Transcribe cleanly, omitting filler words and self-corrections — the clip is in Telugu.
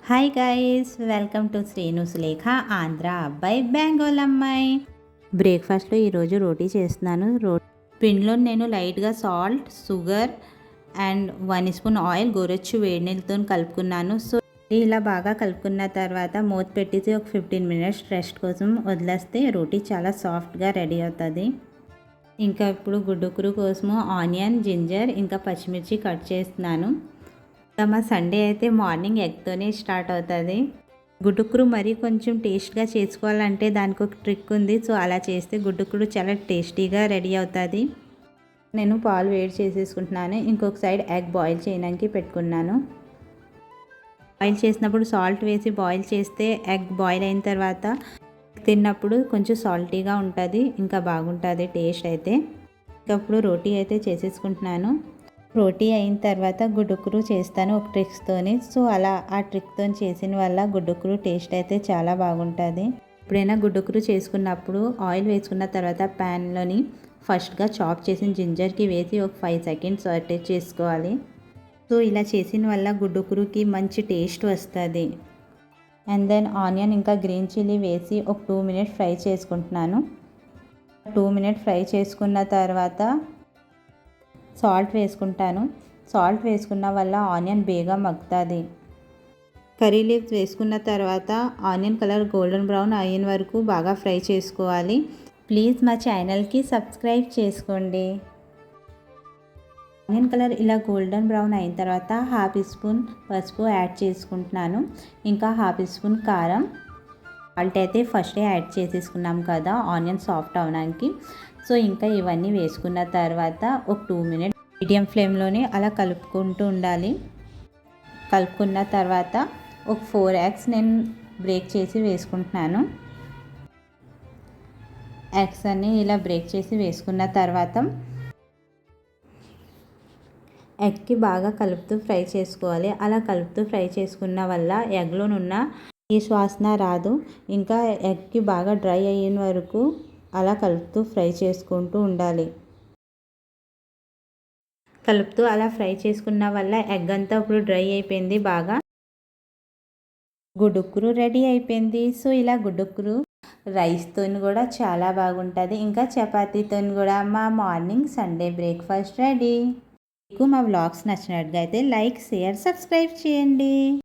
Hi guys, welcome to Srinu Sulekha Andhra అబ్బాయి బెంగాల్ అమ్మాయి. బ్రేక్ఫాస్ట్లో ఈరోజు రోటీ చేస్తున్నాను. పిండిలో నేను లైట్గా salt, sugar and 1 spoon oil గోరొచ్చు వేడి నీళ్ళతో కలుపుకున్నాను. సో ఇలా బాగా కలుపుకున్న తర్వాత మూత పెట్టేసి ఒక 15 మినిట్స్ రెస్ట్ కోసం వదిలేస్తే రోటీ చాలా సాఫ్ట్గా రెడీ అవుతుంది. ఇంకా ఇప్పుడు గుడ్డుకురు కోసము ఆనియన్, జింజర్ ఇంకా పచ్చిమిర్చి కట్ చేస్తున్నాను. మా సండే అయితే మార్నింగ్ ఎగ్తోనే స్టార్ట్ అవుతుంది. గుడ్డుకురు మరీ కొంచెం టేస్ట్గా చేసుకోవాలంటే దానికి ఒక ట్రిక్ ఉంది. సో అలా చేస్తే గుడ్డుకురు చాలా టేస్టీగా రెడీ అవుతుంది. నేను పాలు వేడి చేసేసుకుంటున్నాను. ఇంకొక సైడ్ ఎగ్ బాయిల్ చేయడానికి పెట్టుకున్నాను. బాయిల్ చేసినప్పుడు సాల్ట్ వేసి బాయిల్ చేస్తే ఎగ్ బాయిల్ అయిన తర్వాత తిన్నప్పుడు కొంచెం సాల్టీగా ఉంటుంది, ఇంకా బాగుంటుంది టేస్ట్ అయితే. ఇంకప్పుడు రోటీ అయితే చేసేసుకుంటున్నాను. రోటీ అయిన తర్వాత గుడ్డుకురు చేస్తాను ఒక ట్రిక్స్తోని. సో అలా ఆ ట్రిక్తో చేసిన వల్ల గుడ్డుకురు టేస్ట్ అయితే చాలా బాగుంటుంది. ఎప్పుడైనా గుడ్డుకురు చేసుకున్నప్పుడు ఆయిల్ వేసుకున్న తర్వాత ప్యాన్లోని ఫస్ట్గా చాప్ చేసిన జింజర్కి వేసి ఒక 5 సెకండ్స్ సాటే చేసుకోవాలి. సో ఇలా చేసిన వల్ల గుడ్డుకురుకి మంచి టేస్ట్ వస్తుంది. అండ్ దెన్ ఆనియన్ ఇంకా గ్రీన్ చిల్లీ వేసి ఒక 2 మినిట్స్ ఫ్రై చేసుకుంటున్నాను. 2 మినిట్స్ ఫ్రై చేసుకున్న తర్వాత సాల్ట్ వేసుకుంటాను. సాల్ట్ వేసుకున్న వల్ల ఆనియన్ బేగా మగ్గుతుంది. కర్రీ లీవ్స్ వేసుకున్న తర్వాత ఆనియన్ కలర్ గోల్డెన్ బ్రౌన్ అయిన వరకు బాగా ఫ్రై చేసుకోవాలి. ప్లీజ్ మా ఛానల్కి సబ్స్క్రైబ్ చేసుకోండి. ఆనియన్ కలర్ ఇలా గోల్డెన్ బ్రౌన్ అయిన తర్వాత 1/2 స్పూన్ పసుపు యాడ్ చేసుకుంటున్నాను. ఇంకా 1/2 స్పూన్ కారం. సాల్ట్ అయితే ఫస్టే యాడ్ చేసేసుకున్నాం కదా ఆనియన్ సాఫ్ట్ అవడానికి. సో ఇంకా ఇవన్నీ వేసుకున్న తర్వాత ఒక 2 మినిట్స్ మీడియం ఫ్లేమ్లోనే అలా కలుపుకుంటూ ఉండాలి. కలుపుకున్న తర్వాత ఒక 4 ఎగ్స్ నేను బ్రేక్ చేసి వేసుకుంటున్నాను. ఎగ్స్ అన్నీ ఇలా బ్రేక్ చేసి వేసుకున్న తర్వాత ఎగ్కి బాగా కలుపుతూ ఫ్రై చేసుకోవాలి. అలా కలుపుతూ ఫ్రై చేసుకున్న వల్ల ఎగ్లోనున్న ఈ వాసన రాదు. ఇంకా ఎగ్కి బాగా డ్రై అయిన వరకు అలా కలుపుతూ ఫ్రై చేసుకుంటూ ఉండాలి. కలుపుతూ అలా ఫ్రై చేసుకున్న వల్ల ఎగ్ అంతా ఇప్పుడు డ్రై అయిపోయింది బాగా. గుడ్డుకురు రెడీ అయిపోయింది. సో ఇలా గుడ్డుకురు రైస్తో కూడా చాలా బాగుంటుంది. ఇంకా చపాతీతో కూడా మా మార్నింగ్ సండే బ్రేక్ఫాస్ట్ రెడీ. మీకు మా వ్లాగ్స్ నచ్చినట్టుగా అయితే లైక్, షేర్, సబ్స్క్రైబ్ చేయండి.